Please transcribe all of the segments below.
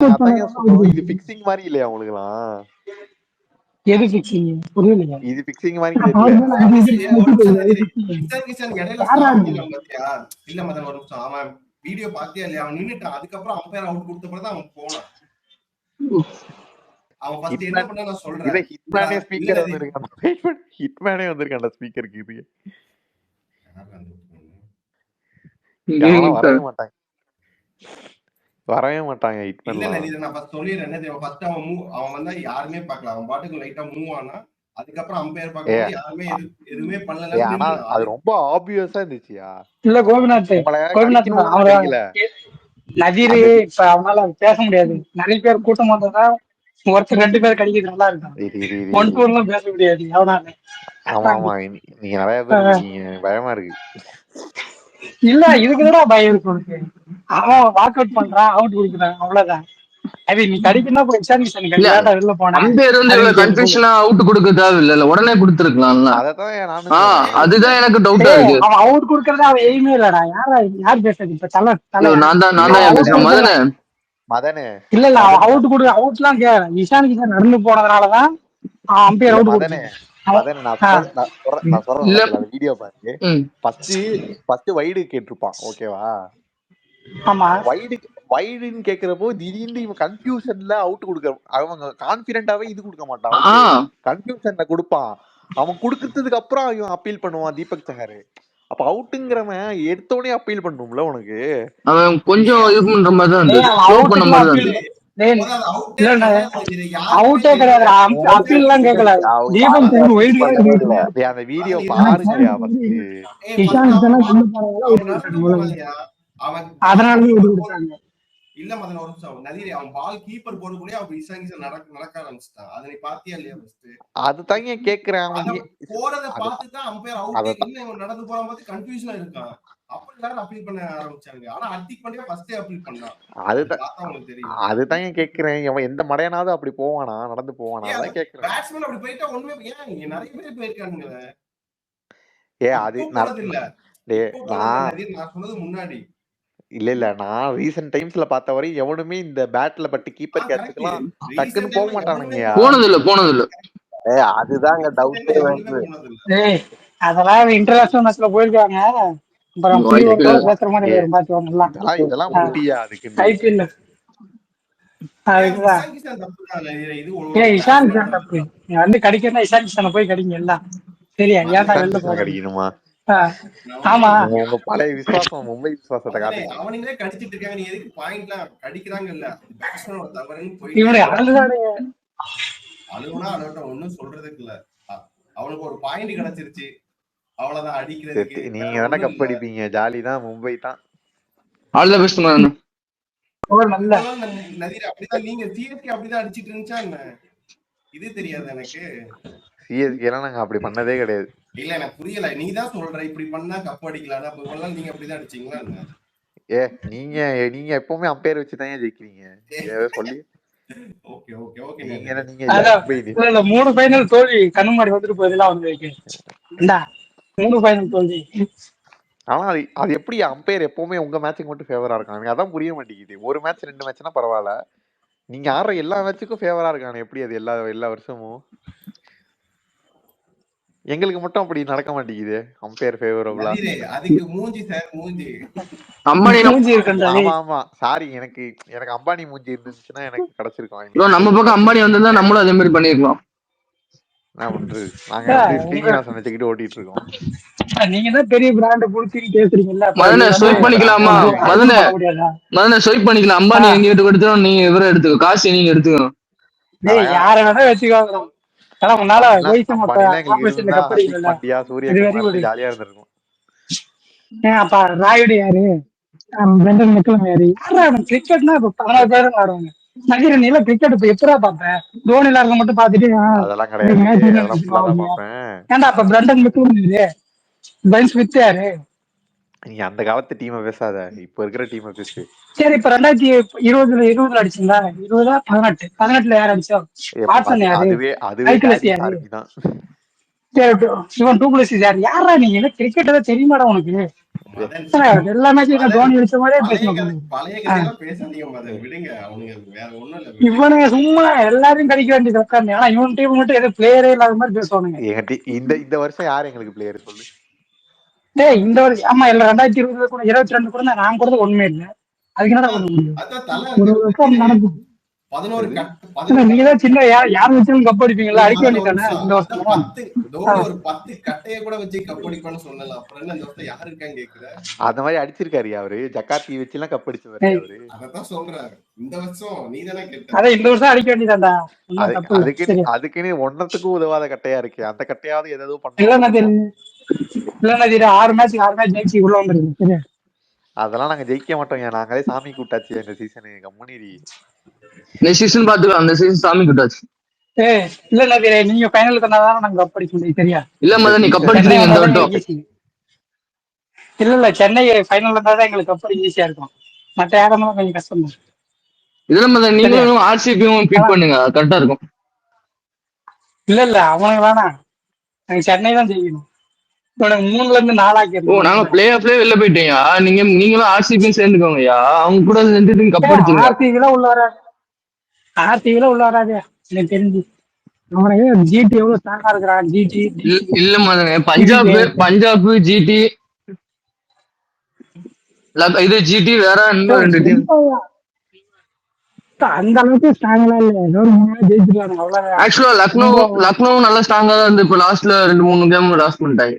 அதாங்க சொல்றோம். இது பிக்சிங் மாதிரி இல்லையா உங்களுக்குலாம்? எது பிக்சிங் புரியலையா? இது பிக்சிங் மாதிரி தெரியல. இல்ல மதன் ஒரு நிமிஷம், அவன் வீடியோ பாத்தியா இல்லையா? அவன் நின்னுட்டான், அதுக்கப்புறம் அம்பையர் அவுட் கொடுத்த பிறகு அவன் போனான். அவன் ஃபர்ஸ்ட் என்ன பண்ணா நான் சொல்றேன். இத ஹிட்மேனே ஸ்பீக்கர் வந்திருக்கான். ஹிட்மேனே வந்திருக்கான்டா ஸ்பீக்கருக்கு. இது வரவே மாட்டாங்க, வரவே மாட்டாங்க. இல்ல நான் ஃபர்ஸ்ட் சொல்லிறேன். என்ன ஃபர்ஸ்ட் அவன் வந்தா யாருமே பார்க்கல, அவன் பாட்டுக்கு லைட்டா மூவ் ஆனா, அதுக்கப்புறம் அம்பையர் பார்க்கும்போது யாருமே எதுவுமே பண்ணல. ஆனா அது ரொம்ப ஆப்வியஸா இருந்துச்சியா? இல்ல கோபிநாத் நதீர் இப்ப அவனால பேச முடியாது. நிறைய பேர் கூட்டம் வந்ததான் ஒருத்தர் 2 பேர் கடிக்கிறது நல்லா இருக்கும். 1-2 பேச முடியாது அவனால. ஆமா ஆமா, நீங்க நிறைய பேர் இருக்கீங்க, பயமா இருக்கு. இல்ல இதுக்குதான் பயம் இருக்கு. அவன் வாக் அவுட் பண்றான், அவுட் கொடுக்குறான், அவ்வளவுதான். அது நீ கடிக்கணும் போய் எக்ஸாமினேஷன் கண்டிப்பா வெளில போனா அம்பையர் வந்து இவ்வளவு கன்ஃபியூஷனா அவுட் கொடுக்க தேவையில்லை, உடனே கொடுத்துருக்கலாம்ல. அதுதான் எனக்கு டவுட்டா இருக்கு. அவன் அவுட் கொடுக்கறதா அவன் எய்மே இல்லடா. யார் பேசுறது இப்ப? நான் தான் பேசுறேன் மதனே. இல்ல அவன் அவுட் கொடுக்க அவுட்லாம் இஷான் கிஷான் நடந்து போனதுனாலதான் அம்பையர் அவுட் கொடுத்தாங்க. நான் சொல்றேன், வீடியோ பாரு. ஃபர்ஸ்ட் வைடு கேட்டிருப்பான், ஓகேவா? ஆமா, வைடுன்னு கேக்குறப்போ திடீர்னு இவன் கன்ஃபியூஷன்ல அவுட் கொடுக்க, அவங்க கான்பிடென்டாவே இது கொடுக்க மாட்டான், கன்ஃபியூஷன்ல கொடுப்பான். அவன் கொடுக்கறதுக்கு அப்புறம் இவன் அப்பீல் பண்ணுவான், தீபக் சஹர். அப்ப அவுட்டுங்கிறவன் எடுத்தோடனே அப்பீல் பண்ணும்ல உனக்கு. அவன் கொஞ்சம் இது பண்ற மாதிரி தான் அவுட்டே கிடையாது, அப்பீல் எல்லாம் கேட்கல. அந்த வீடியோ பாருங்கயா. இல்ல மதன் ஒரு நிமிஷம், நதீர் அவன் பால் கீப்பர் போறதுக்குள்ளே அவன் இஷான் நடக்க ஆரம்பிச்சிட்டான். அதை நீ பாத்தியா இல்லையா? அதுதாங்க கேக்குறேன். போறத பார்த்துதான் அம்பையர் அவுட் இல்ல இவன் நடந்து போற மாதிரி கன்ஃபியூஷனா இருக்கான். அப்ப எல்லாரும் அப்பீல் பண்ண ஆரம்பிச்சாங்க. ஆனா ஹர்திக் பாண்டியா ஃபர்ஸ்டே அப்பீல் பண்ணான். அதுதான் கேக்குறேன். அவன் எந்த மடையனாவது அப்படி போவானா, நடந்து போவானா? அதான் கேக்குறேன். பேட்ஸ்மேன் அப்படி போயிட்டா ஒண்ணுமே ஏன் நிறைய பேர் போயிருக்கானுங்க. அது இல்ல நான் சொன்னது முன்னாடி. இல்ல நான் ரீசன்ட் டைம்ஸ்ல பார்த்த வரை எவனுமே இந்த பேட்ல பட்டு கீப்பர் கேட்சுக்கலாம் டக்குன்னு போக மாட்டானுங்க. போனது இல்ல. அதுதாங்க டவுட். அதெல்லாம் இன்டர்நேஷனல் மேட்ச்ல போயிருக்காங்க. அப்புறம் பேசுற மாதிரி இதெல்லாம் முடியா அதுக்கு ஐபிஎல் இஷான் கிஷான் தப்பு. நீ வந்து கடிக்கிறதா இஷான் கிஷான போய் கடிங்க எல்லாம். சரியா? ஏன்டா வெளில போக கடிக்கணுமா? ஆமா, உங்க பழைய விசுவாசம், மும்பை விசுவாசத்தை காட்டுங்க. அவனுங்களே கடிச்சிட்டு இருக்காங்க, நீ எதுக்கு பாயிண்ட்லாம் கடிக்கிறாங்க? இல்ல பேட்ஸ்மேனோட தவறுன்னு போயிட்டு அழுகுனா அழுகட்டும், ஒன்னும் சொல்றதுக்கு இல்ல. அவனுக்கு ஒரு பாயிண்ட் கிடைச்சிருச்சு, அவ்வளவுதான். அடிக்கிறதுக்கு நீங்க தானே கப் அடிப்பீங்க, ஜாலி தான். மும்பை தான் ஆல் தி பெஸ்ட் மேன். நதீர் அப்படிதான், நீங்க சிஎஸ்கே அப்படிதான் அடிச்சிட்டு இருந்துச்சா என்ன? இது தெரியாது எனக்கு. சிஎஸ்கே எல்லாம் நாங்க அப்படி பண்ணதே கிடையாது. இல்ல எனக்கு புரியல, நீ தான் சொல்ற இப்படி பண்ணா கப் அடிக்கலாம். அப்ப இவ்வளவு நீங்க அப்படிதான் அடிச்சீங்களா? நீங்க எப்பவுமே அம்பையர் வச்சு தான் ஜெயிக்கிறீங்க சொல்லி. Okay okay okay. நீங்க 3 ஃபைனல் தோல்வி கண்ணு மாடி வந்துட்டு போதெல்லாம் வந்து 3 ஃபைனல் தோல்வி. ஆனா அது எப்படி அம்பையர் எப்பவுமே உங்க மேட்சுக்கு மட்டும் ஃபேவரா இருக்காங்க? அதான் புரிய மாட்டேங்குது. ஒரு மேட்ச் 2 மேட்ச்னா பரவாயில்ல, நீங்க ஆடுற எல்லா மேட்சுக்கும் ஃபேவரா இருக்காங்க. எப்படி அது எல்லா வருஷமும்? எங்களுக்கு மட்டும் அப்படி நடக்க மாட்டேங்குது அம்பையர் ஃபேவரபிளா. அதுக்கு மூஞ்சி சார், மூஞ்சி அம்பானி மூஞ்சி இருக்குடா. ஆமா சாரி, எனக்கு அம்பானி மூஞ்சி இருந்துச்சுன்னா எனக்கு கிடைச்சிருக்கும். ப்ரோ நம்ம பக்கம் அம்பானி வந்தா நம்மளும் அதே மாதிரி பண்ணிருக்கலாம். நான் பண்றது நாங்க ஸ்ரீனிவாசன் வச்சுக்கிட்டு ஓட்டிட்டு இருக்கோம். நீங்க தான் பெரிய பிராண்ட் புடிச்சிட்டு பேசுறீங்கல்ல. மதனே ஸ்வைப் பண்ணிக்கலாமா? மதனே ஸ்வைப் பண்ணிக்கலாம். அம்பானி எங்க கிட்ட கொடுத்தோம், நீங்க இவரை எடுத்துக்கோ, காசு நீங்க எடுத்துக்கோ. டேய் யார வேணா வெச்சுக்கோங்க. ஆனா முன்னால ரோஹித் சர்மா ஆபரேஷன்ல கப் அடிக்கல. ஜாலியா இருந்திருக்கும். அப்ப ராயுடு யாரு? பிரண்டன் மெக்கலம் யாரு? கிரிக்கெட்னா இப்ப 16 பேரும் ஆடுவாங்க. நகர நீல கிரிக்கெட் இப்ப எப்படா பாப்பேன்? தோனி விளையாடுறத மட்டும் பாத்துட்டு அதெல்லாம் கிடையாது. ஏன்டா அப்ப பிரண்டன் மெக்கலம் யாரு? பென் ஸ்மித் யாரு? நீ அந்த காலத்து டீமை பேசாத, இப்ப இருக்கிற டீமை பேசு. சரி, இப்ப 2020 அடிச்சுங்களா? 18 யார் அடிச்சா? வாட்சன் யாரு? இவன் டூப்ளசிஸ் யாரு? யாரா நீ? கிரிக்கெட் தெரியுமாடா உனக்கு? எல்லா மேட்சும் தோனி அடிச்ச மாதிரியே பேசணும். பழைய கதையெல்லாம் பேசாதீங்க மதன், விடுங்க. அவனுங்க வேற ஒண்ணும் இல்ல. இவனுங்க சும்மா எல்லாரையும் கடிக்க வேண்டியது உட்காந்து. ஆனா இவன் டீம் மட்டும் எதுவும் பிளேயரே இல்லாத மாதிரி பேசுவானுங்க. இந்த வருஷம் யாரு எங்களுக்கு பிளேயர் சொல்லு? இந்த வருஷம் ஆமா இல்ல 2020 கூட 22 கூட நான் கூட ஒண்ணுமே இல்லை. அதுக்கு என்னடா பண்ண முடியும்? ஒரு வருஷம் நடக்கும். 11 நீங்கதான் சின்ன யார் வச்சாலும் கப் அடிப்பீங்களா? அடிக்க வேண்டியதானே இந்த வருஷம். 10 கட்டைய கூட வச்சு கப் அடிப்பான்னு சொல்லல. அப்புறம் என்ன இந்த வருஷம் யாரு இருக்கான்னு கேக்குற? அந்த மாதிரி அடிச்சிருக்காரு அவரு. ஜக்காத்தி வச்சு எல்லாம் கப் அடிச்சவரு அவரு. அதத்தான் சொல்றாரு. இந்த வருஷம் நீ தானே கேட்ட. அதான் இந்த வருஷம் அடிக்க வேண்டியதாண்டா. அதுக்குன்னு ஒன்னத்துக்கும் உதவாத கட்டையா இருக்கு. அந்த கட்டையாவது ஏதோ இல்ல 6 மேட்ச் ஜெயிச்சு உள்ள வந்துருக்கு. சரியா? அதெல்லாம் நாங்க ஜெயிக்க மாட்டோம். நாங்களே சாமி கூட்டாச்சு இந்த சீசனு. கம்முனிரி நெக்ஸ்ட் சீசன் பாத்துக்கலாம். அந்த சீசன் சாமி கூட்டாச்சு. இல்ல நீங்க ஃபைனல் பண்ணாதான் நாங்க கப் அடிக்க முடியும். சரியா? இல்ல மதன், நீ கப் அடிக்கிறீங்க இந்த வட்டம். இல்ல சென்னை ஃபைனல் வந்தாதான் எங்களுக்கு கப் அடிக்க ஈஸியா இருக்கும். மற்ற இடம்லாம் கொஞ்சம் கஷ்டம் தான். இதுல மதன் நீங்களும் ஆர்சிபியும் பீட் பண்ணுங்க, கரெக்டா இருக்கும். இல்ல அவனுக்கு வேணாம், நாங்க சென்னை தான் ஜெயிக்கணும். 3ல இருந்து 4 ஆக்கிடணும். ஓ, நாங்க பிளே ஆஃப்லயே வெளில போயிட்டீங்க. நீங்களும் ஆர்சிபியும் சேர்ந்துக்கோங்கயா. அவங்க கூட சேர்ந்து கப் அடிச்சுங்க. ஆர்சிபில உள்ள வராது எனக்கு தெரிஞ்சு. அவனுக்கு ஜிடி எவ்வளவு ஸ்ட்ராங்கா இருக்கிறான். ஜிடி இல்ல மதனே, பஞ்சாப் ஜிடி இது ஜிடி வேற இன்னும் 2 டீம் அந்த அளவுக்கு ஸ்ட்ராங்கா இல்ல. ஏதோ 3 மேட்ச் ஜெயிச்சிருக்காங்க அவ்வளவுதான். ஆக்சுவலா லக்னோ நல்லா ஸ்ட்ராங்கா தான் இருந்து இப்ப லாஸ்ட்ல 2-3 கேம் லாஸ் பண்ணிட்டாங்க.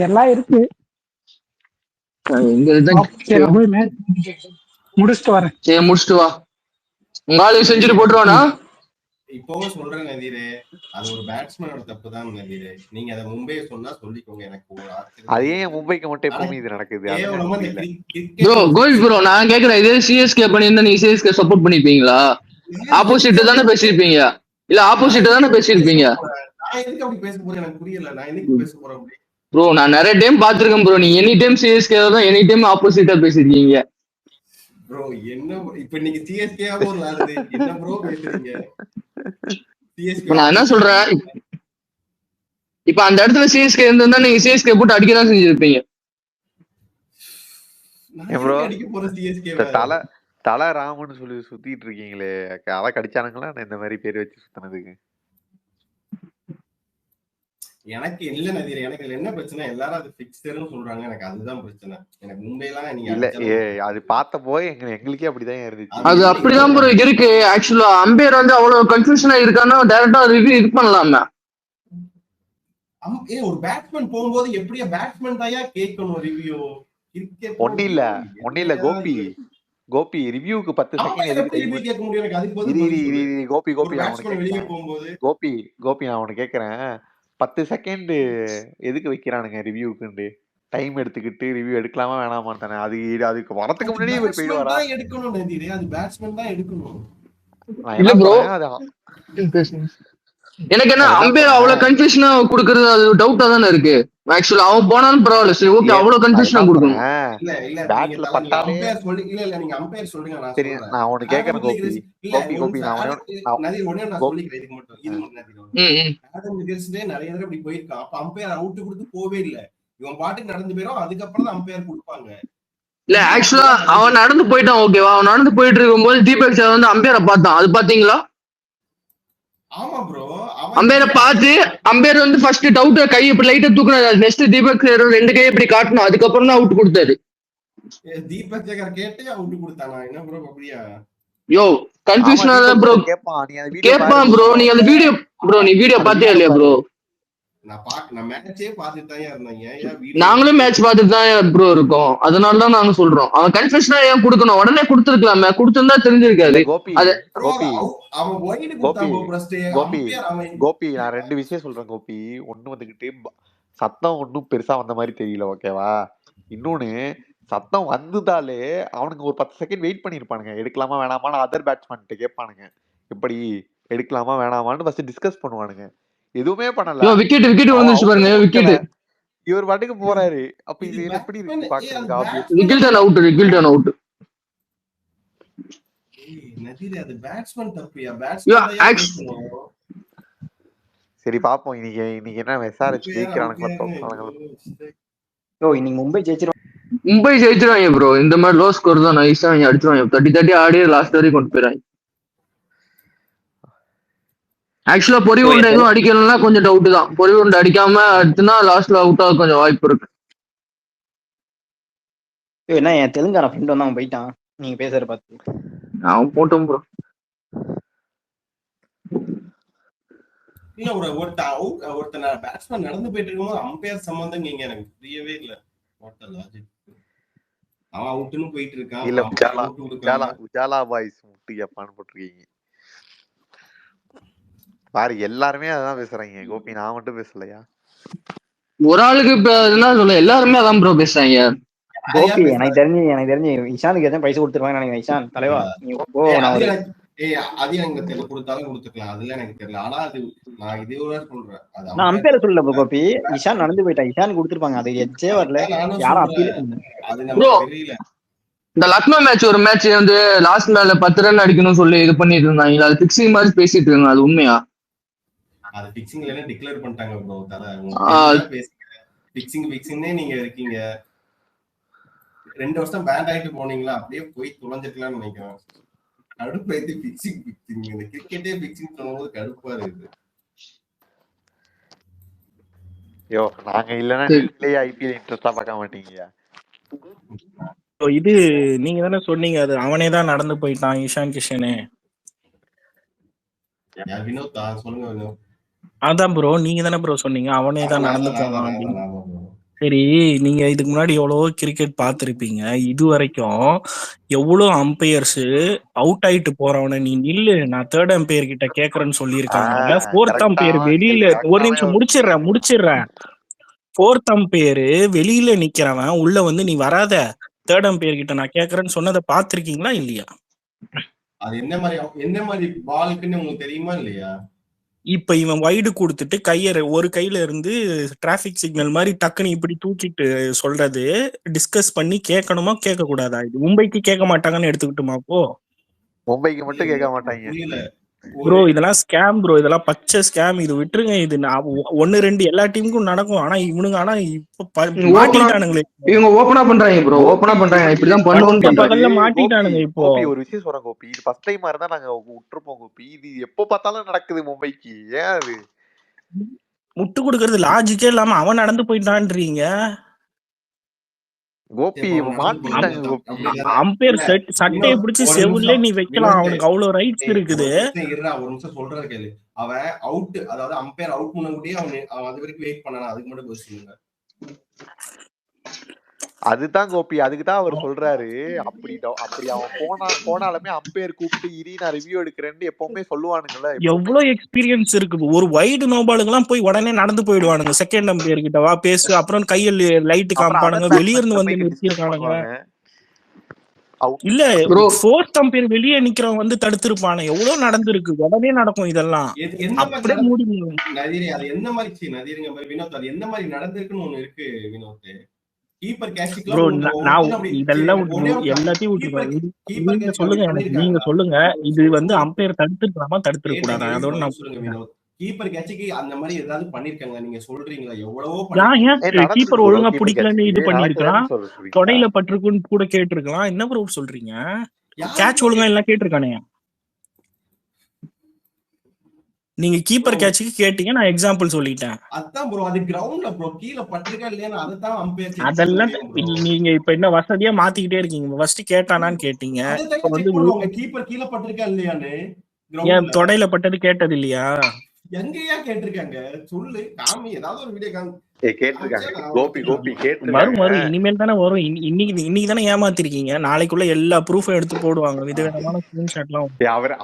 எல்லாம் இருக்கு. முடிச்சுட்டு வரேன். சரி, முடிச்சுட்டு வா. உங்க ஆளு செஞ்சுட்டு போட்டுருவானா? இப்பவும் சொல்றேன் நதீரே, அது ஒரு பேட்ஸ்மேனோட தப்பு தான் நதீரே. நீங்க அதை மும்பையை சொன்னா சொல்லிக்கோங்க. எனக்கு ஒரு அதே மும்பைக்கு மட்டும் எப்பவுமே இது நடக்குது. கோவிந்த் ப்ரோ, நான் கேக்குறேன், இதே சிஎஸ்கே பண்ணியிருந்தா நீங்க சிஎஸ்கே சப்போர்ட் பண்ணிருப்பீங்களா? ஆப்போசிட் தானே பேசிருப்பீங்க. இல்ல ஆப்போசிட் தானே பேசிருப்பீங்க. நான் எதுக்கு அப்படி பேச போறேன் எனக்கு புரியல. நான் எதுக்கு பேச போறேன் அப்படி? ப்ரோ, நான் நிறைய டைம் பாத்துருக்கேன் ப்ரோ. நீ எனி டைம் சிஎஸ்கே தான், எனி டைம் ஆப்போசிட்டா பேசிருக்கீங்க. ப்ரோ என்ன இப்ப நீங்க சிஎஸ்கேவா ஒரு ஆளுது என்ன ப்ரோ பேசுறீங்க? சிஎஸ்கே நான் என்ன சொல்றேன், இப்ப அந்த இடத்துல சிஎஸ்கே இருந்தா நீங்க சிஎஸ்கே போட்டு அடிக்கதான் செஞ்சிருப்பீங்க. அடிக்க போற சிஎஸ்கே தல ராமன்னு சொல்லி சுத்திட்டு இருக்கீங்களே, அதை கடிச்சானுங்களா இந்த மாதிரி பேர் வச்சு சுத்தினதுக்கு? எனக்கு இல்ல நதீர், எனக்கு என்ன பிரச்சனை, எல்லாரும் அது பிக்ஸ்டர்னு சொல்றாங்க. எனக்கு அதுதான் பிரச்சனை. எனக்கு மும்பைலாம் நீங்க இல்ல அது பார்த்த போய் எங்களுக்கே அப்படிதான் இருந்துச்சு. அது அப்படிதான் ப்ரோ இருக்கு. ஆக்சுவலா அம்பையர் அவ்வளவு கன்ஃபியூஷனா இருக்கான்னா டைரக்டா ரிவ்யூ இது பண்ணலாமே. ஒரு பேட்ஸ்மேன் போகும்போது எப்படியா பேட்ஸ்மேன் தாயா கேட்கணும் ரிவ்யூ? ஒண்ணு இல்ல கோபி ரிவ்யூக்கு 10 செகண்ட் எதுக்கு ரிவ்யூ கேட்க முடியும்? எனக்கு அதுக்கு பதில் கோபி வெளியே போகும்போது கோபி நான் அவனை கேக்குறேன், 10 செகண்ட் எதுக்கு வைக்கிறானுங்க ரிவ்யூக்கு? டைம் எடுத்துக்கிட்டு ரிவ்யூ எடுக்கலாமா வேணாமான்னு தானே. அதுக்கு வரதுக்கு முன்னாடியே இவர் போயிடுவாரா? எடுக்கணும் நதீர், அது பேட்ஸ்மேன் தான் எடுக்கணும். இல்ல ப்ரோ, எனக்கு என்ன அம்பையர் அவ்வளவு கன்ஃபியூஷனா குடுக்கறது அது டவுட்டா தானே இருக்கு. ஆக்சுவலா அவன் போனாலும் பரவாயில்ல, சரி ஓகே, அவ்வளவு கன்ஃபியூஷனா கொடுக்கணும். பேட்ல பட்டாலே நீங்க அம்பையர் சொல்லுங்க. சரி, நான் அவனுக்கு கேக்குறேன் கோபி நான் சொல்லிக்கிறேன். இதுக்கு மட்டும் ஆடம் விகர்ஸ்டே நிறைய தடவை இப்படி போயிருக்கான். அப்ப அம்பையர் அவுட் கொடுத்து போவே இல்ல. இவன் பாட்டுக்கு நடந்து போயிடும். அதுக்கப்புறம் தான் அம்பையர் கொடுப்பாங்க. இல்ல ஆக்சுவலா அவன் நடந்து போயிட்டான், ஓகேவா? அவன் நடந்து போயிட்டு இருக்கும்போது தீபக் சார் அம்பையரை பார்த்தான். அது பாத்தீங்களா? ஆமா ப்ரோ, அம்பையரை பார்த்து அம்பையர் ஃபர்ஸ்ட் டவுட் கை இப்படி லைட்டா தூக்குனாரு. நெக்ஸ்ட் தீபக் சார் 2 கையை இப்படி காட்டணும். அதுக்கப்புறம் தான் அவுட் கொடுத்தாரு. தீபக் சேகர் கேட்டு அவுட் கொடுத்தானா? என்ன ப்ரோ அப்படியா? யோ கன்ஃபியூஷனா தான் ப்ரோ கேட்பான் ப்ரோ. நீ அந்த வீடியோ ப்ரோ, நீ வீடியோ பாத்தியா இல்லையா ப்ரோ? நான் மேட்சே பார்த்துட்டு தான் இருந்தேன். நாங்களும் மேட்ச் பார்த்துட்டு தான் ப்ரோ இருக்கோம். அதனால தான் நாங்க சொல்றோம், அவன் கன்ஃபியூஷனா ஏன் கொடுக்கணும்? உடனே கொடுத்துருக்கலாமே, கொடுத்திருந்தா தெரிஞ்சிருக்காது. கோபி நான் 2 விஷயம் சொல்றேன் கோபி. ஒண்ணு வந்துகிட்டு சத்தம் ஒன்னும் பெருசா வந்த மாதிரி தெரியல, ஓகேவா? இன்னொன்னு, சத்தம் வந்துதாலே அவனுக்கு ஒரு 10 செகண்ட் வெயிட் பண்ணிருப்பானுங்க. எடுக்கலாமா வேணாமான்னு அதர் பேட்ஸ்மேன் கேட்பானுங்க, எப்படி எடுக்கலாமா வேணாமான்னு ஃபர்ஸ்ட் டிஸ்கஸ் பண்ணுவானுங்க. எதுவுமே பண்ணல. விக்கெட் வந்துச்சு பாருங்க, விக்கெட். இவர் பாட்டுக்கு போறாரு. அப்ப இது எப்படி இருக்கு பாக்குறதுக்கு? Obvious wicket out. நதீர், அது பேட்ஸ்மேன் தப்பியா? பேட்ஸ்மேன் சரி பாப்போம் இன்னைக்கு என்ன SRH ஜெயிக்கிறானுங்களா தோக்குறானுங்களா. இன்னைக்கு மும்பை ஜெயிச்சிரும். மும்பை ஜெயிச்சிருவாங்க ப்ரோ. இந்த மாதிரி லோ ஸ்கோர் தான் நைஸா அவங்க அடிச்சிருவாங்க. 30 ஆடி லாஸ்ட் வரைக்கும் கொண்டு போயிடுறாங்க. ஆக்சுவலா பொறி உண்டை எதுவும் அடிக்கலன்னா கொஞ்சம் டவுட் தான். பொறி உண்டை அடிக்காம அடுத்துனா லாஸ்ட்ல அவுட் ஆக கொஞ்சம் வாய்ப்பு இருக்கு. என்ன என் தெலுங்கான ஃப்ரெண்ட் வந்து அவன் போயிட்டான் நீங்க பேசுற பார்த்து. அவன் போட்டோம் ப்ரோ. இல்ல ஒருத்தன் பேட்ஸ்மேன் நடந்து போயிட்டு இருக்கும்போது அம்பையர் சம்பந்தம் நீங்க எனக்கு புரியவே இல்ல. அவன் அவுட்னு போயிட்டு இருக்கான். இல்ல உஜாலா பாய்ஸ் முட்டு கேப்பான்னு போட்டிருக்கீங்க பாரு. எல்லாருமே அதான் பேசுறாங்க கோபி, நான் மட்டும் பேசலையா? ஒரு ஆளுக்கு இப்ப என்ன சொல்ல, எல்லாருமே அதான் ப்ரோ பேசுறாங்க. கோபி எனக்கு தெரிஞ்சு இஷானுக்கு எதுவும் பைசா கொடுத்துருவாங்க நினைக்கிறேன். இஷான் தலைவா அது எனக்கு தெரியல, கொடுத்தாலும் கொடுத்துக்கலாம், அதுல எனக்கு தெரியல. ஆனா அது நான் இதே சொல்றேன், நான் அம்பேர் சொல்லல கோபி, இஷான் நடந்து போயிட்டான். இஷான் கொடுத்துருப்பாங்க, அது எச்சே வரல. யாரும் அப்பீல் அது நமக்கு தெரியல. இந்த லக்னோ மேட்ச் ஒரு மேட்ச் வந்து லாஸ்ட் மேல 10 ரன் அடிக்கணும்னு சொல்லி இது பண்ணிட்டு இருந்தாங்க. அது பிக்சிங் மாதிரி பேசிட்டு இருந்தாங்க, அது உண்மையா? அது பிக்சிங்ல டிக்ளேர் பண்ணிட்டாங்க ப்ரோ. பிக்சிங்னே நீங்க இருக்கீங்க. 2 வருஷம் பேண்ட் ஆயிட்டு போனீங்களா, அப்படியே போய் துளைஞ்சிக்கலாம்னு நினைக்கிறேன். கடுப்பு ஏத்தி பிக்சிங் இந்த கிரிக்கெட்டே பிக்சிங் சொல்லும்போது கடுப்பா இருக்குது. நாங்க இல்லன்னா நீங்களே ஐபிஎல் இன்ட்ரெஸ்டா பார்க்க மாட்டீங்க. இது நீங்க தானே சொன்னீங்க, அது அவனே தான் நடந்து போயிட்டான் இஷான் கிஷனே. வினோத் சொல்லுங்க வினோத். அதான் ப்ரோ, நீங்க தானே ப்ரோ சொன்னீங்க அவனே தான் நடந்து போனான் அப்படின்னு. சரி, நீங்க இதுக்கு முன்னாடி எவ்வளவோ கிரிக்கெட் பார்த்துருப்பீங்க. இது வரைக்கும் எவ்வளவு அம்பையர்ஸ் அவுட் ஆயிட்டு போறவன நீ நில்லு நான் தேர்ட் அம்பையர் கிட்ட கேக்குறேன்னு சொல்லியிருக்காங்க. ஃபோர்த் அம்பையர் வெளியில, ஒரு நிமிஷம் முடிச்சிடுறேன். ஃபோர்த் அம்பையர் வெளியில நிக்கிறவன் உள்ள வந்து நீ வராத தேர்ட் அம்பையர் கிட்ட நான் கேக்குறேன்னு சொன்னதை பாத்திருக்கீங்களா இல்லையா? அது என்ன மாதிரி பாலுக்குன்னு உங்களுக்கு தெரியுமா இல்லையா? இப்ப இவன் வைடு கொடுத்துட்டு ஒரு கையில இருந்து டிராபிக் சிக்னல் மாதிரி டக்குன்னு இப்படி தூக்கிட்டு சொல்றது டிஸ்கஸ் பண்ணி கேட்கணுமா கேட்க கூடாதா? இது மும்பைக்கு கேட்க மாட்டாங்கன்னு எடுத்துக்கிட்டுமா? அப்போ மும்பைக்கு மட்டும் கேட்க மாட்டாங்க ப்ரோ. இதெல்லாம் ஸ்கேம் ப்ரோ, இதெல்லாம் பச்சை ஸ்கேம். இது விட்டுருங்க. இது 1-2 எல்லா டீமுக்கும் நடக்கும். ஆனா இவனுங்க இப்ப மாட்டிட்டானுங்களே. இவங்க ஓபனா பண்றாங்க ப்ரோ, ஓபனா பண்றாங்க. இப்படிதான் பண்ணுவோம் மாட்டிட்டானுங்க. இப்போ ஒரு விஷயம் சொல்றேன் கோபி, இது ஃபர்ஸ்ட் டைமா இருந்தா நாங்க விட்டுருப்போம் கோபி. இது எப்போ பார்த்தாலும் நடக்குது மும்பைக்கு. ஏன் அது முட்டு கொடுக்கறது லாஜிக்கே இல்லாம அவன் நடந்து போயிட்டான்றீங்க கோபி. மாட்டிட்டாங்க கோபி. அம்பையர் சட்டையை பிடிச்சி செவுல நீ வைக்கலாம், அவனுக்கு அவ்வளவு ரைட்ஸ் இருக்குது. ஒரு நிமிஷம் சொல்றது கேளு. அவன் அவுட், அதாவது அம்பையர் அவுட் பண்ணக்கூடிய அவன் அது வரைக்கும் வெயிட் பண்ணானா, அதுக்கு மட்டும் போய் சொல்லுங்க. அதுதான் கோபி, அதுக்குதான் அவர் சொல்றாரு. அப்படி அவன் போனாலுமே அம்பையர் கூப்பிட்டு இரி நான் ரிவ்யூ எடுக்கிறேன்னு எப்பவுமே சொல்லுவானுங்கல்ல. எவ்வளவு எக்ஸ்பீரியன்ஸ் இருக்குது. ஒரு வைடு நோபாலுக்கு எல்லாம் போய் உடனே நடந்து போயிடுவானுங்க. செகண்ட் அம்பையர் கிட்ட வா பேசு, அப்புறம் கையில் லைட் காமிப்பானுங்க, வெளிய இருந்து வந்து நிறுத்திருக்கானுங்க. இல்ல ஃபோர்த் அம்பையர் வெளியே நிக்கிறவன் வந்து தடுத்திருப்பானு எவ்வளவு நடந்திருக்கு. உடனே நடக்கும் இதெல்லாம். அப்படியே மூடி நதிரே. அது என்ன மாதிரி நதிருங்க வினோத், அது என்ன மாதிரி நடந்திருக்குன்னு ஒண்ணு இருக்கு வினோத். கீப்பர் கேட்சிக்கு இதெல்லாம் எல்லாத்தையும் நீங்க சொல்லுங்க, நீங்க சொல்லுங்க. இது வந்து அம்பையர் தடுத்துருக்கலாமா தடுத்துருக்க கூடாதா? அதோட நான் சொல்லுங்க. கீப்பர் கேட்சிக்கு அந்த மாதிரி ஏதாவது பண்ணிருக்காங்க நீங்க சொல்றீங்களா? எவ்வளவோ கீப்பர் ஒழுங்கா பிடிக்கலன்னு இது பண்ணிருக்கலாம், தொடையில பட்டிருக்குன்னு கூட கேட்டிருக்கலாம். என்ன ப்ரோ சொல்றீங்க? கேட்ச் ஒழுங்கா எல்லாம் கேட்டிருக்கானே. நீங்க கீப்பர் கேட்சுக்கு கேட்டீங்க, நான் எக்ஸாம்பிள் சொல்லிட்டேன். அதான் ப்ரோ, அது கிரவுண்ட்ல ப்ரோ கீழ பட்டிருக்கா இல்லையா அதான் அம்பையர். அதெல்லாம் நீங்க இப்ப என்ன வசதியா மாத்திக்கிட்டே இருக்கீங்க. ஃபர்ஸ்ட் கேட்டானான்னு கேட்டீங்க, இப்ப வந்து கீப்பர் கீழ பட்டிருக்கா இல்லையான்னு. ஏன் தொடையில பட்டது கேட்டது இல்லையா? எங்கயா கேட்டிருக்காங்க சொல்லு, காமி. ஏதாவது ஒரு வீடியோ காமி. வரும் இனிமேல் தானே வரும். இன்னைக்கு தானே ஏமாத்திருக்கீங்க. நாளைக்குள்ள எல்லா ப்ரூஃபும் எடுத்து போடுவாங்க, விதவிதமான ஸ்கிரீன்ஷாட்லாம்.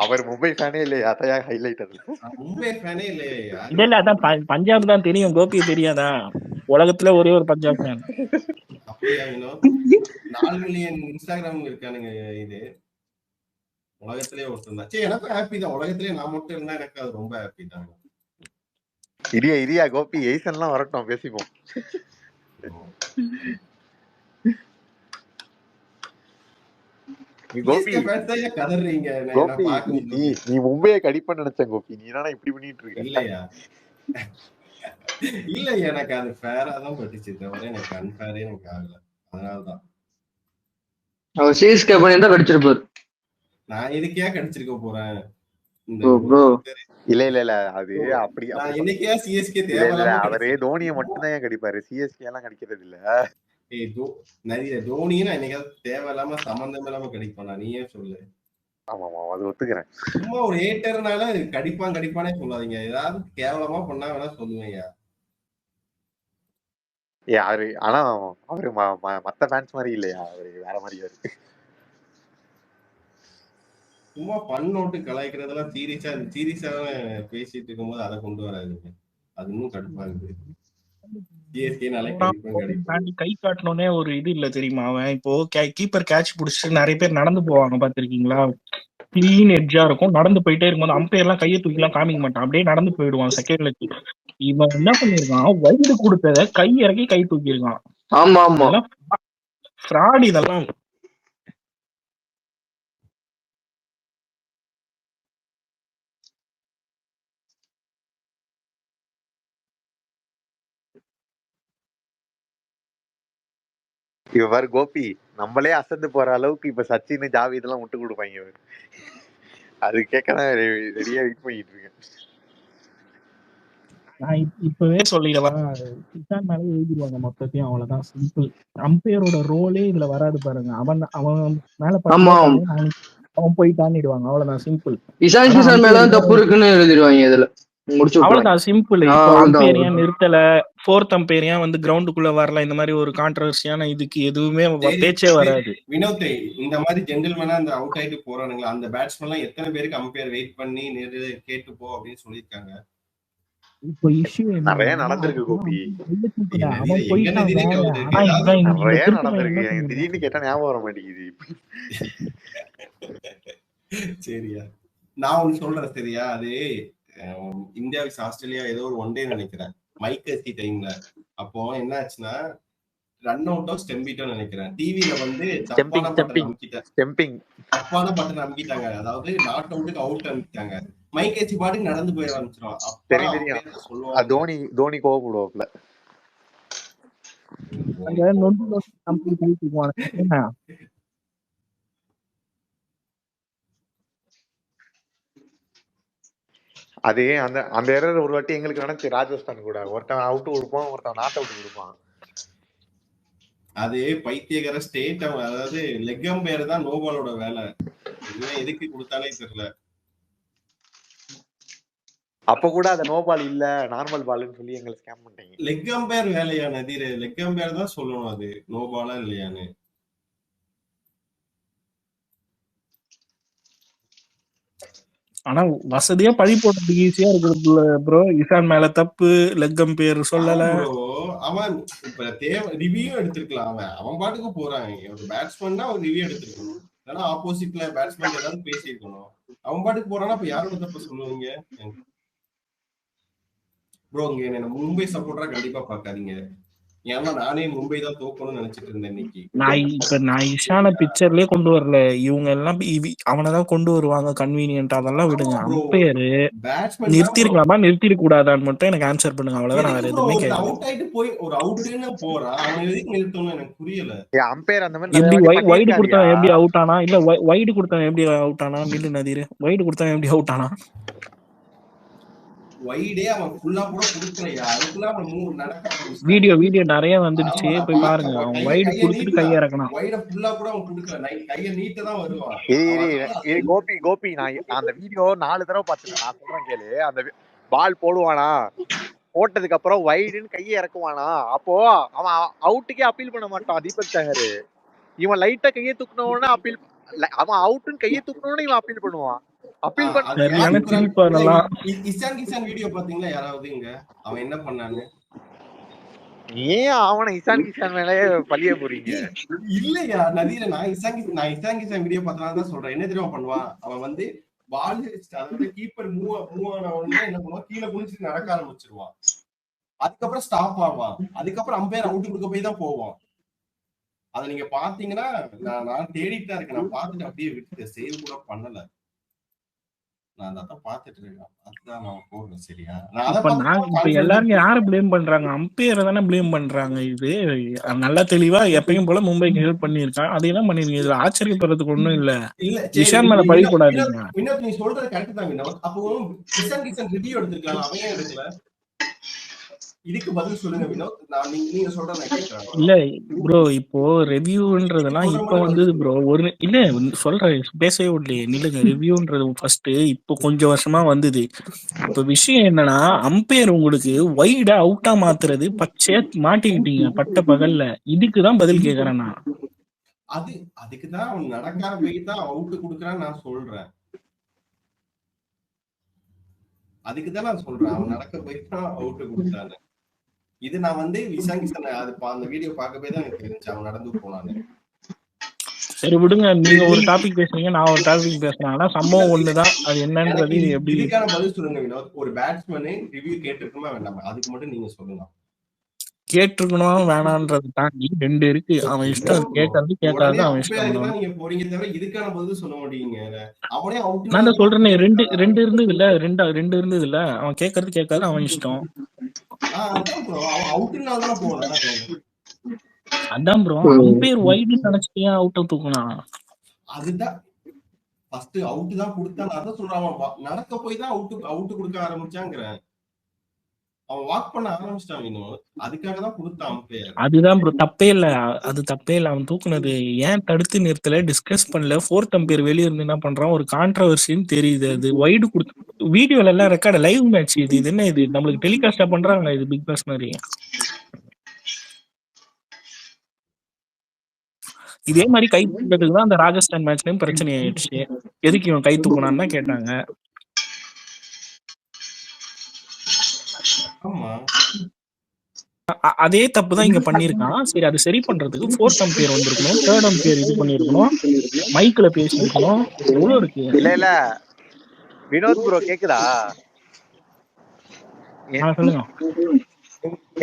அவர் மும்பை ஃபேனே இல்லையா? அதையா ஹைலைட் அது. மும்பை ஃபேனே இல்லையா? இல்ல அதான் பஞ்சாப் தான் தெரியும். கோபி தெரியாதா? உலகத்துல ஒரே ஒரு பஞ்சாப் ஃபேன். அப்படியா? 4 மில்லியன் இன்ஸ்டாகிராம் இருக்கானுங்க. இது உலகத்திலேயே ஒருத்தன் தான். சரி, எனக்கும் ஹாப்பி தான். உலகத்திலேயே நான் மட்டும் இருந்தா எனக்கு அது ரொம்ப ஹாப்பி தான். இரியா கோபி, எய்சன்லாம் வரட்டும் பேசிப்போம். நீ மும்பையை கடிப்ப நினைச்சேன் கோபி. நீ இப்படி பண்ணிட்டு இருக்க. இல்லையா? இல்ல எனக்கு அது ஃபேரா தான் பட்டுச்சு தவிர எனக்கு அன்ஃபேரே எனக்கு ஆகல. அதனாலதான் அவர் சிஎஸ்கே பண்ணியிருந்தா கடிச்சிருப்பாரு. நான் இதுக்கே கடிச்சிருக்க போறேன். இந்த ப்ரோ இல்ல அது அப்படி நான் என்னைக்கே சிஎஸ்கே இல்ல தேவையில்லாம அவரே தோனியை மட்டும்தான் ஏன் கடிப்பாரு, சிஎஸ்கே எல்லாம் கடிக்கிறது இல்ல. நிறைய தோனியும் நான் என்னைக்காவது தேவையில்லாம சம்பந்தம் இல்லாம கடிப்பானா? நீயே சொல்லு. ஆமா அது ஒத்துக்கிறேன். சும்மா ஒரு ஏட்டர்னால கடிப்பானே சொல்லாதீங்க. ஏதாவது கேவலமா பண்ணா வேணா சொல்லுவேங்க. அவரு ஆனா அவரு மத்த ஃபேன்ஸ் மாதிரி இல்லையா, அவரு வேற மாதிரி இருக்கு. சும்மா பண்ணோட்டு கலாய்க்கிறதெல்லாம் சீரியஸா பேசிட்டு இருக்கும்போது அதை கொண்டு வராதுங்க. அது இன்னும் கடுப்பாகுது. கை காட்டணும்னே ஒரு இது இல்ல தெரியுமா? அவன் இப்போ கீப்பர் கேட்ச் புடிச்சிட்டு நிறைய பேர் நடந்து போவாங்க பாத்திருக்கீங்களா? கிளீன் எட்ஜா இருக்கும், நடந்து போயிட்டே இருக்கும்போது அம்பையர் எல்லாம் கையை தூக்கி எல்லாம் காமிக்க மாட்டான், அப்படியே நடந்து போயிடுவான் செகண்ட்ல. இவன் என்ன பண்ணிருக்கான், வைடு கொடுத்தத கை இறக்கி கை தூக்கி இருக்கான். ஆமா ஆமா ஃப்ராட் இதெல்லாம். இவர் கோபி நம்மளே அசந்து போற அளவுக்கு இப்ப சச்சின் ஜாவித் எல்லாம் விட்டு கொடுப்பாங்க. இவர் அது கேட்கதான் ரெடியா வெயிட் பண்ணிட்டு இருக்கேன். நான் இப்பவே சொல்லிடலாம், கிஷான் மேலே எழுதிடுவாங்க மொத்தத்தையும், அவ்வளவுதான், சிம்பிள். அம்பையரோட ரோலே இதுல வராது பாருங்க. அவன் மேல அவன் போயிட்டான்னுடுவாங்க, அவ்வளவுதான், சிம்பிள். இஷான் கிஷான் மேல தப்பு இருக்குன்னு எழுதிடுவாங்க இதுல, அவ்வளவுதான், சிம்பிள். அம்பையர் ஏன் நிறுத்தல, ஃபோர்த் அம்பையர் ஏன் வந்து கிரவுண்டுக்குள்ள வரல, இந்த மாதிரி ஒரு கான்ட்ரவர்சியான இதுக்கு எதுவுமே பேச்சே வராது. வினோத், இந்த மாதிரி ஜென்டில்மேனா அந்த அவுட் ஆயிட்டு போறானுங்களா, அந்த பேட்ஸ்மேன்லாம் எத்தனை பேருக்கு அம்பையர் வெயிட் பண்ணி கேட்டு போ அப்படின்னு சொல்லியிருக்காங்க. இப்போ இஷ்யூ நிறைய நடந்திருக்கு கோபி, திடீர்னு கேட்டா ஞாபகம் வர மாட்டேங்குது. சரியா, நான் ஒண்ணு சொல்றேன் சரியா. அது இந்தியா விஸ் ஆஸ்திரேலியா ஏதோ ஒரு ஒன் டே நினைக்கிறேன், மைக்கேசி டைம்ல. அப்போ என்ன ஆச்சுன்னா, ரன் அவுட்டோ ஸ்டெம்பிட்டோ நினைக்கிறேன், டிவில வந்து தப்பான பட்டன் அமுக்கிட்டாங்க. அதாவது நாட் அவுட்டுக்கு அவுட் அமுக்கிட்டாங்க. மைக்கேசி பாட்டுக்கு நடந்து போய் ஆரம்பிச்சிடும். தோனி கோவப்படுவாப்ல. அது அந்த எரர் ஒரு வாட்டி எங்களுக்கு நடந்துச்சு ராஜஸ்தான் கூட. ஒருத்தன் அவுட் கொடுப்பான், ஒருத்தன் நாட் அவுட் கொடுப்பான். அது பைத்தியகர ஸ்டேட். அதாவது லெக் அம்பையர் தான் நோபாலோட வேலை. எதுக்கு கொடுத்தாலே தெரியல. அப்ப கூட அது நோ பால் இல்ல, நார்மல் பால்னு சொல்லி எங்களை ஸ்கேம் பண்ணிட்டாங்க. லெக் அம்பையர் வேலையா நதீர்? லெக் அம்பையர் தான் சொல்லணும் அது நோ பாலா இல்லையான்னு. ஆனா வசதியா பழி போடுறதுக்கு ஈஸியா இருக்குதுல்ல ப்ரோ. இஷான் மேல தப்பு, லெக் அம்பையர் சொல்லல. அவன் இப்ப ரிவ்யூ எடுத்திருக்கலாம். அவன் பாட்டுக்கு போறான். ஒரு பேட்ஸ்மேன்னா ஒரு ரிவ்யூ எடுத்திருக்கணும். ஆனா ஆப்போசிட்ல பேட்ஸ்மேன் ஏதாவது பேசியிருக்கணும். அவன் பாட்டுக்கு போறான்னா அப்ப யாரோட தப்பு சொல்லுவீங்க ப்ரோ? இங்க என்ன மும்பை சப்போர்ட்டரா கண்டிப்பா பாக்காதீங்க. ஏன்னா நானே மும்பை தான் தோக்கணும்னு நினைச்சிட்டு இருந்தேன் இன்னைக்கு. நான் இஷான பிக்சர்லயே கொண்டு வரல. இவங்க எல்லாம் அவனதான் கொண்டு வருவாங்க கன்வீனியன்ட். அதெல்லாம் விடுங்க. அம்பையரு நிறுத்திருக்கலாமா நிறுத்திருக்க கூடாதான்னு மட்டும் எனக்கு ஆன்சர் பண்ணுங்க, அவ்வளவுதான். நான் வேற எதுவுமே கேட்கல. அவுட் ஆயிட்டு போய் ஒரு அவுட்னு போறான், அவன் எதுக்கு நிறுத்தணும் எனக்கு புரியல. அம்பையர் அந்த மாதிரி எப்படி வைடு கொடுத்தவன் எப்படி அவுட் ஆனா? இல்ல வைடு கொடுத்தவன் எப்படி அவுட் ஆனா? நில்லு நதீர், வைடு கொடுத்தவன் எப்படி அவுட் ஆனா? வைடே அவன் ஃபுல்லா கூட கொடுக்கலையா? அதுக்குள்ள அவன் நடக்க வீடியோ நிறைய வந்துடுச்சு, போய் பாருங்க. அவன் வைடு கொடுத்துட்டு கைய இறக்கணும். வைட ஃபுல்லா கூட அவன் கொடுக்கல, கைய நீட்ட தான் வருவான். கோபி நான் அந்த வீடியோ 4 தடவை பார்த்துட்டேன். நான் சொல்றேன் கேளு. அந்த பால் போடுவானா, போட்டதுக்கு அப்புறம் வைடுன்னு கையை இறக்குவானா, அப்போ அவன் அவுட்டுக்கே அப்பீல் பண்ண மாட்டான் தீபக் சஹர். இவன் லைட்டா கையை தூக்கினோன்னு அப்பீல், அவன் அவுட்டுன்னு கையை தூக்கினோன்னு இவன் அப்பீல் பண்ணுவான். அப்பீல் பண்ணலாம். இஷான் கிஷான் வீடியோ பாத்தீங்களா யாராவது? இங்க அவன் என்ன பண்ணான்னு ஏன் அவனை இஷான் கிஷான் மேலே பழிய போறீங்க? இல்லையா நதீர, நான் இஷான் கிஷான் வீடியோ பார்த்தனாலதான் சொல்றேன். என்ன தெரியுமா பண்ணுவான் அவன்? வந்து பால், அதாவது கீப்பர் மூவ் ஆன உடனே என்ன பண்ணுவான், கீழே குனிச்சுட்டு நடக்க ஆரம்பிச்சிருவான். அதுக்கப்புறம் ஸ்டாப் ஆவான். அதுக்கப்புறம் அம்பையர் அவுட் கொடுக்க போய் தான் போவான். அதை நீங்க பாத்தீங்கன்னா, நான் தேடிட்டு தான் இருக்கேன். நான் பார்த்துட்டு அப்படியே விட்டுட்டு சேவ் கூட பண்ணல. நான் அதான் பாத்துட்டு இருக்கேன். அதுதான் நான் போடுறேன். சரியா? நான் அதை இப்ப பார்த்து எல்லாரும் யார ப்ளேம் பண்றாங்க? அம்பையரை தானே ப்ளேம் பண்றாங்க. இது நல்லா தெளிவா எப்பயும் போல மும்பைக்கு ஹெல்ப் பண்ணியிருக்கான். அதையெல்லாம் பண்ணிருக்கீங்க. இதுல ஆச்சரியப்படுறதுக்கு ஒண்ணும் இல்ல. இல்ல சரி இஷான் மேல பழி போடாதீங்க. வினோத் நீ சொல்றது கரெக்ட் தான் வினோத். அப்போ கிஷன் ரிவ்யூ எடுத்துக்கலாம், அவன் ஏன் எடுக்கல? இதுக்கு பதில் சொல்லுங்க வினோத். நான் நீங்க சொல்றத நான் கேட்கறேன். இல்ல ப்ரோ, இப்போ ரிவ்யூன்றதெல்லாம் இப்ப வந்தது ப்ரோ. இல்ல சொல்றேன், பேசவே இல்லையே, நில்லுங்க. ரிவ்யூன்றது ஃபர்ஸ்ட் இப்போ கொஞ்சம் வருஷமா வந்தது. இப்ப விஷயம் என்னன்னா, அம்பையர் உங்களுக்கு வைடா அவுட்டா மாத்துறது பச்சையா மாட்டிக்கிட்டீங்க பட்ட பகல்ல. இதுக்குதான் பதில் கேக்குறேன் நான். அதுக்குதான் அவன் நடக்காத போய் தான் அவுட் கொடுக்கறான்னு நான் சொல்றேன். அதுக்குதான் நான் சொல்றேன், அவன் நடக்க போய் தான் அவுட் கொடுத்தானு. இது நான் வந்து விசாங்கிசன் அந்த வீடியோ பார்க்க போய் தான் எனக்கு தெரிஞ்சு அவன் நடந்து போனான்னு. சரி விடுங்க, நீங்க ஒரு டாபிக் பேசுறீங்க, நான் ஒரு டாபிக் பேசுறேன். ஆனா சம்பவம் ஒண்ணுதான், அது என்னன்றது எப்படி. இதுக்கான பதில் சொல்லுங்க வினோத். ஒரு பேட்ஸ்மேன் ரிவ்யூ கேட்டிருக்குமா வேண்டாமா? அதுக்கு மட்டும் நீங்க சொல்லுங்க. கேட்டிருக்கணும் வேணான்றதை தாண்டி 2 இருக்கு. அவன் இஷ்டம், அது கேட்கறது கேட்காது அவன் இஷ்டம். நீங்க போறீங்க தவிர இதுக்கான பதில் சொல்ல மாட்டீங்க. அவனே அவுட் நான் தான் சொல்றேனே, 2 இருந்தது இல்ல, 2 இருந்தது இல்ல. அவன் கேட்கறது கேட்காது அவன் இஷ்டம். அதான் ப்ரோ, அவன் அவுட்னால தான் போனான். அதான் ப்ரோ, அம்பையர் வைடு நினைச்சிட்டியா அவுட்ட தூக்குனா? அதுதான் ஃபர்ஸ்ட் அவுட் தான் கொடுத்தான். அதான் சொல்றான், அவன் நடக்க போய் தான் அவுட் கொடுக்க ஆரம்பிச்சாங்கிறேன். அவன் வாக் பண்ண ஆரம்பிச்சிட்டான் வினோத். அதுக்காக தான் கொடுத்தான் அம்பையர். அதுதான் ப்ரோ, தப்பே இல்ல, அது தப்பே இல்ல. அவன் தூக்குனது ஏன் தடுத்து நிறுத்தல, டிஸ்கஸ் பண்ணல. 4th அம்பையர் வெளிய இருந்து என்ன பண்றான், ஒரு கான்ட்ரவர்சின்னு தெரியுது. அது வைடு கொடுத்து வீடியோல எல்லாம் ரெக்கார்ட், லைவ் மேட்ச் இது. இது என்ன இது, நம்மளுக்கு டெலிகாஸ்டா பண்றாங்க இது பிக் பாஸ் மாதிரி. இதே மாதிரி கை தூக்குறதுக்கு தான் அந்த ராஜஸ்தான் மேட்ச்லயும் பிரச்சனை ஆயிடுச்சு. எதுக்கு இவன் கை தூக்குனான்னு தான் கேட்டாங்க. அதே தப்பு தான் இங்க பண்ணிருக்கான். சரி, அது சரி பண்றதுக்கு 4th அம்பையர் வந்திருக்கணும், 3rd அம்பையர் இது பண்ணிருக்கணும், மைக்ல பேசிருக்கணும். எவ்வளவு இருக்கு. இல்ல வினோத் ப்ரோ கேக்குதா? சொல்லுங்க.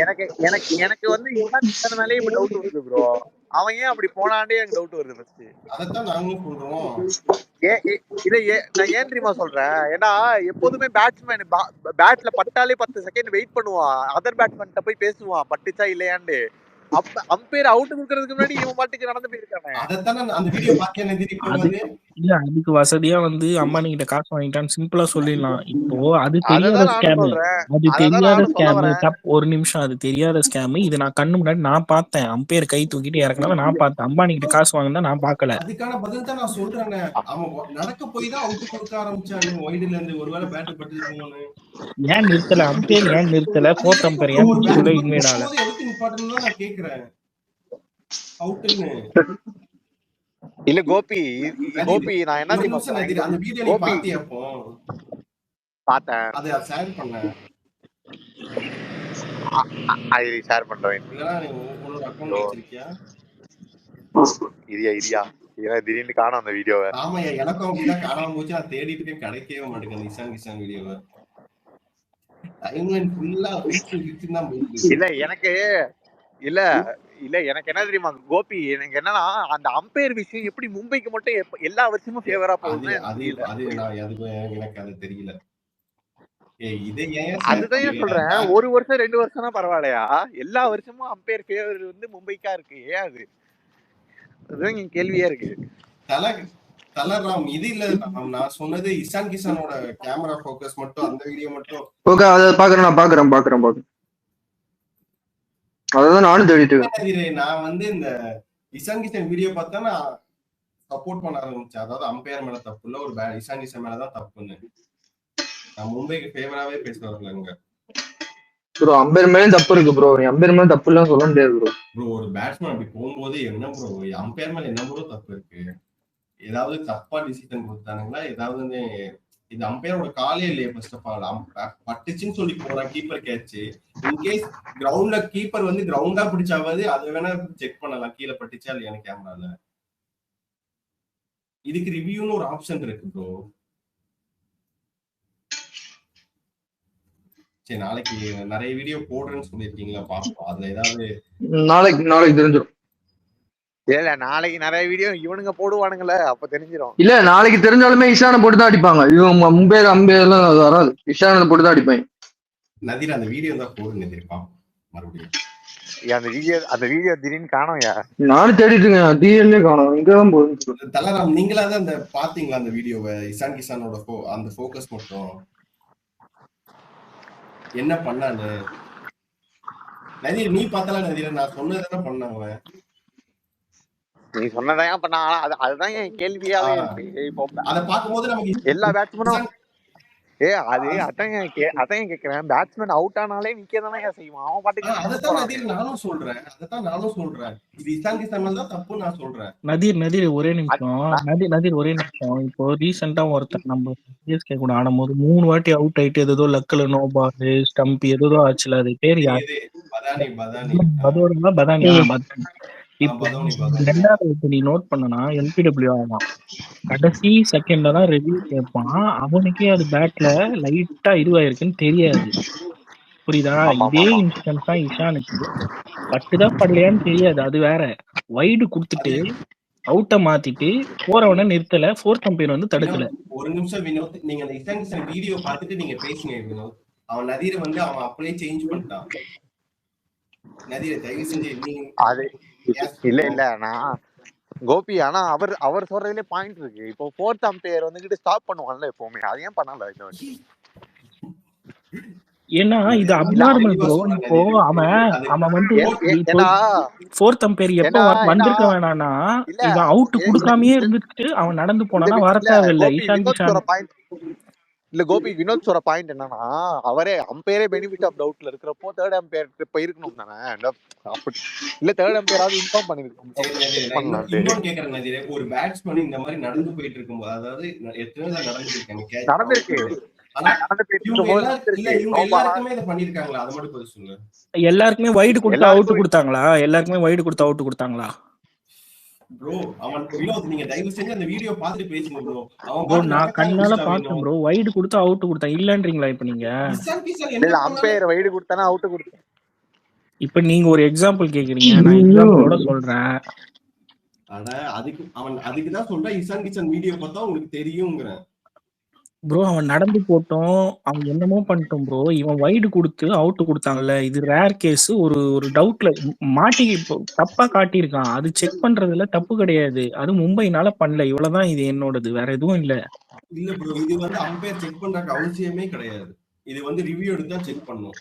எனக்கு எனக்கு எனக்கு வந்து இவன் மேலே இப்ப டவுட் வருது ப்ரோ. அவன் ஏன் அப்படி போனாண்டே எனக்கு டவுட் வருது ஃபர்ஸ்ட். அதத்தான் நாங்களும் சொல்றோம். நான் ஏன் தெரியுமா சொல்றேன், ஏன்னா எப்போதுமே பேட்ஸ்மேன் பேட்ல பட்டாலே 10 செகண்ட் வெயிட் பண்ணுவான், அதர் பேட்ஸ்மேன் போய் பேசுவான் பட்டுச்சா இல்லையான்னு. அம்பையர் அவுட் குடுக்கிறதுக்கு முன்னாடி இவன் பாட்டுக்கு நடந்து போயிருக்கானே. அதத்தான் அந்த வீடியோ பார்த்தேன். இல்ல, அதுக்கு வசதியா வந்து அம்பானி கிட்ட காசு வாங்கிட்டான்னு சிம்பிளா சொல்லிடலாம். இப்போ அது தெரியாத ஸ்கேம், அது தெரியாத ஸ்கேம். ஒரு நிமிஷம், அது தெரியாத ஸ்கேம். இது நான் கண்ணு முன்னாடி நான் பார்த்தேன். அம்பையர் கை தூக்கிட்டு இறக்குனத நான் பார்த்தேன். அம்பானி கிட்ட காசு வாங்கினா நான் பார்க்கல. அதுக்கான பதில் தான் நான் சொல்றேன். அவன் நடக்க போய் தான் அவுட் கொடுக்க ஆரம்பிச்சான் வைடுல இருந்து. ஒருவேளை பேட் பட்டுருக்குமோன்னு. ஏன் நிறுத்தல அம்பையர், ஏன் நிறுத்தல 4th அம்பையர் ஏன் பிடிக்குள்ள இன்வைட் ஆகல? எதுக்கு இம்பார்ட்டன்ட் தான் நான் கேக்குறேன். அவுட்னு இல்ல கோபி, நான் என்ன தெரியுமா அந்த வீடியோ நீ பாத்தியா? அப்போ பார்த்தேன், அதை ஷேர் பண்ணேன். அது ஷேர் பண்றேன். இல்லனா நீ உன்னோட அக்கவுண்ட் வச்சிருக்கியா? இரியா திடீர்னு காணோம் அந்த வீடியோவை. ஆமாயா, எனக்கும் அப்படிதான் காணாம போச்சு. நான் தேடிட்டு இருக்கேன், கிடைக்கவே மாட்டேங்குது கிஷான் வீடியோவை. டைம்லைன் ஃபுல்லா தான் போயிட்டு. இல்ல எனக்கு என்ன தெரியுமா கோபி, எனக்கு என்னன்னா அந்த அம்பையர் விஷயம் எப்படி மும்பைக்கு மட்டும் எல்லா வருஷமும் ஃபேவரா போகுது. எனக்கு அது தெரியல. அதுதான் ஏன் சொல்றேன், ஒரு வருஷம் 2 வருஷம்னா பரவாயில்லையா, எல்லா வருஷமும் அம்பையர் ஃபேவர் வந்து மும்பைக்கா இருக்கு. ஏன் அதுதான் என் கேள்வியா இருக்கு. தலராம் இது இல்ல, நான் சொன்னது இஷான் கிஷானோட கேமரா ஃபோக்கஸ் மட்டும், அந்த வீடியோ மட்டும். ஓகே, அத நான் பாக்குறேன். அதான் நானும் தேடிட்டு இருக்கேன். நான் வந்து இந்த இஷான் கிஷான் வீடியோ பார்த்தா நான் சப்போர்ட் பண்ண ஆரம்பிச்சேன். அதாவது அம்பையர் மேல தப்பு இல்ல, ஒரு இஷான் கிஷான் மேலதான் தப்புன்னு. நான் மும்பைக்கு ஃபேவராவே பேசுறேங்க ப்ரோ. அம்பையர் மேல தப்பு இருக்கு ப்ரோ. அம்பையர் மேல தப்பு இல்லன்னு சொல்ல முடியாது ப்ரோ. ஒரு பேட்ஸ்மேன் அப்படி போகும்போது என்ன ப்ரோ, அம்பையர் மேல என்ன ப்ரோ தப்பு இருக்கு? ஏதாவது தப்பா டிசிஷன் கொடுத்தானுங்களா? ஏதாவது இது அம்பையரோட காலே இல்லையே. ஃபர்ஸ்ட் ஆஃப் ஆல் பட்டுச்சுன்னு சொல்லி போறான் கீப்பர் கேட்ச். இன்கேஸ் கிரவுண்ட்ல கீப்பர் வந்து கிரவுண்டா பிடிச்சாவது அது வேணா செக் பண்ணலாம், கீழே பட்டுச்சா இல்லையான்னு கேமரால. இதுக்கு ரிவ்யூன்னு ஒரு ஆப்ஷன் இருக்கு ப்ரோ. சரி, நாளைக்கு நிறைய வீடியோ போடுறேன்னு சொல்லியிருக்கீங்களா, பாப்போம். அதுல ஏதாவது நாளைக்கு தெரிஞ்சிடும். இல்ல நாளைக்கு நிறைய வீடியோ இவனுங்க போடுவானுங்களே, அப்ப தெரிஞ்சிடும். இல்ல நாளைக்கு தெரிஞ்சாலுமே இஷானை போட்டு தான் அடிப்பாங்க. இவங்க அம்பேர் எல்லாம் வராது, இஷானை போட்டு தான் அடிப்பாங்க. நதீர் அந்த வீடியோ தான் போடு நதீர் மறுபடியும். அந்த வீடியோ திடீர்னு காணோம்யா. நானும் தேடிட்டு இருக்கேன், டிஎல்லே காணோம். இங்கதான் போகுது. தலராம் நீங்களா தான் அந்த பாத்தீங்களா அந்த வீடியோவை? இசான் கிசானோட அந்த ஃபோக்கஸ் மட்டும் என்ன பண்ணானு நதீர் நீ பார்த்தலாம்? நதீர் நான் சொன்னதுதான் பண்ணாங்க. நீ சொன்னதான் பண்ணா, அதுதான் என் கேள்வியாவே இருக்கு. இப்போ அத பாக்கும்போது நமக்கு எல்லா பேட்ஸ்மேனும் அதான் கேக்குறேன். பேட்ஸ்மேன் அவுட் ஆனாலே நிக்கதானே செய்வான் அவன் பாட்டுக்கு. அதத்தான் நதீர் நானும் சொல்றேன். இது இசான் கிசான் தான் தப்பு நான் சொல்றேன். நதீர் ஒரே நிமிஷம். நதீர் ஒரே நிமிஷம். இப்போ ரீசெண்டா ஒருத்தர் நம்ம சிஎஸ்கே கூட ஆடும்போது 3 வாட்டி அவுட் ஆயிட்டு ஏதோ லக்கல நோ பால் ஸ்டம்ப் ஏதோ ஆச்சுல, அது பேர் யாரு? பதானி. இப்போ ரெண்டாவது நீ நோட் பண்ணனா NPW ஆவான், கடைசி செகண்ட்ல தான் ரிவ்யூ கேட்பான். அவனுக்கே அது பேட்ல லைட்டா இதுவாயிருக்குன்னு தெரியாது, புரியுதா? இதே இன்ஸ்டன்ஸ் தான் இஷானுக்கு பட்டுதான் படலையான்னு தெரியாது, அது வேற. வைடு குடுத்துட்டு அவுட்ட மாத்திட்டு போறவன நிறுத்தல, ஃபோர்த் அம்பையர் வந்து தடுக்கல. ஒரு நிமிஷம் வினோத், நீங்க அந்த இசான் கிசான் வீடியோ பார்த்துட்டு நீங்க பேசுங்க வினோத். அவன் நதீரை வந்து அவன் அப்படியே சேஞ்ச் பண்ணிட்டான். நதீரை தயவு செஞ்சு அது இல்ல நான் கோபி, ஆனா அவர் சொல்றதுல பாயிண்ட் இருக்கு. இப்போ ஃபோர்த் அம்பையர் வந்துகிட்டு ஸ்டாப் பண்ணுவான்ல எப்பவுமே, அது ஏன் பண்ணல? ஏன்னா இது அப்நார்மல் ப்ரோ. இப்போ அவன் வந்து ஃபோர்த் அம்பையர் எப்ப வந்திருக்க வேணாம்னா, இவன் அவுட் குடுக்காமயே இருந்துட்டு அவன் நடந்து போனா வர தேவையில்லை. இஷான் கிஷான் இல்ல கோபி, வினோத் சொல்ற பாயிண்ட் என்னன்னா, அவரே அம்பையரே பெனிஃபிட் ஆஃப் டவுட்ல இருக்கிறப்போ தேர்ட் அம்பையர் இப்ப இருக்கணும் தானே. அப்படி இல்ல தேர்ட் அம்பையராவது இன்ஃபார்ம் பண்ணிருக்கோம். இன்னொன்னு கேக்குறேன் நதீர், ஒரு பேட்ஸ்மேன் இந்த மாதிரி நடந்து போயிட்டு இருக்கும்போது, அதாவது எத்தனை நடந்துருக்கு எல்லாருக்குமே இதை பண்ணிருக்காங்களா? அது மட்டும் பதில் சொல்லுங்க. எல்லாருக்குமே வைடு கொடுத்து அவுட் கொடுத்தாங்களா? எல்லாருக்குமே வைடு கொடுத்து அவுட் கொடுத்தாங்களா? ப்ரோ அவன் வினோத், நீங்க தயவு செஞ்சு அந்த வீடியோ பார்த்துட்டு பேசுங்க ப்ரோ. நான் கண்ணால பார்த்தேன் ப்ரோ, வைடு கொடுத்து அவுட் கொடுத்தேன் இல்லன்றீங்களா? இப்ப நீங்க அம்பையர் வைடு கொடுத்தானா அவுட் கொடுத்தேன். இப்ப நீங்க ஒரு எக்ஸாம்பிள் கேக்குறீங்க, நான் எக்ஸாம்பிளோட சொல்றேன். ஆனா அதுக்குதான் சொல்றேன், இசான் கிசான் வீடியோ பார்த்தா உங்களுக்கு தெரியும்ங்கறேன். ப்ரோ அவன் நடந்து போட்டோம், அவன் என்னமோ பண்ணிட்டோம் ப்ரோ. இவன் வைடு கொடுத்து அவுட் கொடுத்தாங்கல்ல, இது ரேர் கேஸ். ஒரு டவுட்ல மாட்டி தப்பா காட்டியிருக்கான், அது செக் பண்றதுல தப்பு கிடையாது. அது மும்பைனால பண்ணல, இவ்வளவுதான். இது என்னோடது, வேற எதுவும் இல்ல. இல்ல ப்ரோ, இது வந்து அம்பையர் செக் பண்றதுக்கு அவசியமே கிடையாது. இது வந்து ரிவ்யூ எடுத்து தான் செக் பண்ணணும்.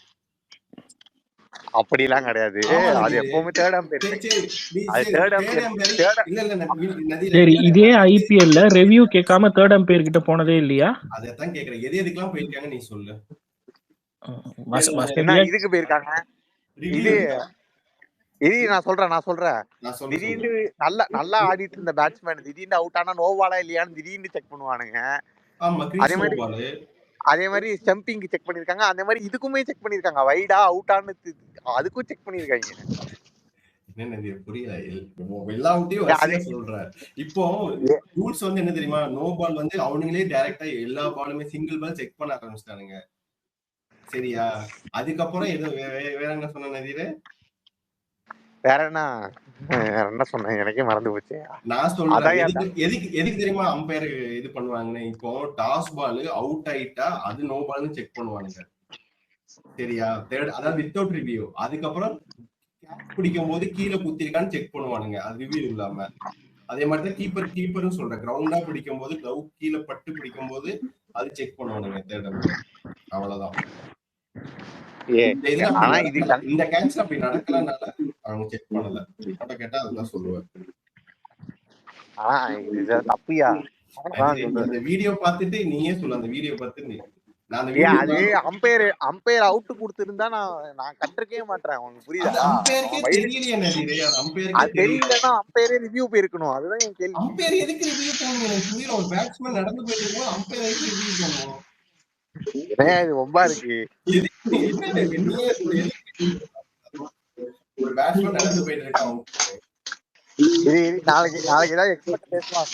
அப்படிலாம் கிடையாது, அது எப்பவுமே தேர்ட் அம்பையர். சரி, இதே ஐபிஎல்ல ரிவ்யூ கேட்காம தேர்ட் அம்பையர் கிட்ட போனதே இல்லையா? அதத்தான் கேக்குறேன், எதுக்கெல்லாம் போயிருக்காங்க நீ சொல்லு. இதுக்கு போயிருக்காங்க. இது நான் சொல்றேன். திடீர்னு நல்லா ஆடிட்டு இருந்த பேட்ஸ்மேன் திடீர்னு அவுட் ஆனா நோவாலா இல்லையான்னு திடீர்னு செக் பண்ணுவானுங்க. அதே மாதிரி ஸ்டம்பிங் செக் பண்ணிருக்காங்க, அதே மாதிரி இதுக்குமே செக் பண்ணிருக்காங்க. வைடா அவுட்டான்னு அதுக்கும் செக் பண்ணிருக்காங்க. புரியல, எல்லாத்தையும் சொல்றேன். இப்போ ரூல்ஸ் வந்து என்ன தெரியுமா? நோ பால் வந்து அவனுங்களே டைரக்டா எல்லா பாலுமே சிங்கிள் பால் செக் பண்ண ஆரம்பிச்சிட்டானுங்க, சரியா? அதுக்கப்புறம் ஏதோ வேற என்ன சொன்ன நதீர்? வேற என்ன சொன்னேன், எனக்கே மறந்து போச்சு. நான் சொல்றேன் எதுக்கு தெரியுமா அம்பையர் இது பண்ணுவாங்கன்னு. இப்போ டாஸ் பால் அவுட் ஆயிட்டா அது நோ பால்னு செக் பண்ணுவானுங்க, சரியா? அதாவது வித்தவுட் ரிவ்யூ. அதுக்கப்புறம் பிடிக்கும் போது கீழே குத்திருக்கான்னு செக் பண்ணுவானுங்க, அது ரிவ்யூ இல்லாம. அதே மாதிரிதான் கீப்பரும் சொல்றேன், கிரவுண்டா பிடிக்கும் போது கிளவ் கீழே பட்டு பிடிக்கும் போது அது செக் பண்ணுவானுங்க தேர்ட் அம்பையர். அவ்வளவுதான். இந்த கேட்ச் அப்படி நடக்கலனால அவங்க செக் பண்ணல. கேட்டா அதுதான் சொல்லுவேன். அந்த வீடியோ பார்த்துட்டு நீயே சொல்லு, அந்த வீடியோ பார்த்து அம்பையர் அவுட் கொடுத்திருந்தா நான் கண்டிருக்கவே மாட்டேன். உனக்கு புரியுதா? தெரியலன்னா அம்பையரே ரிவ்யூ போயிருக்கணும், அதுதான் என் கேள்வி. அம்பையர் எதுக்கு ரிவ்யூ போகணும்? புரியல, ஒரு பேட்ஸ்மேன் நடந்து போயிட்டு இருக்கும்போது அம்பையர் எதுக்கு ரிவ்யூ பண்ணணும்? இது ரொம்ப இருக்கு. ஒரு பேட்ஸ்மேன் நடந்து போயிட்டு இருக்கான், நாளைக்கு ஏதாவது எக்ஸ்பர்ட் பேசலாம்.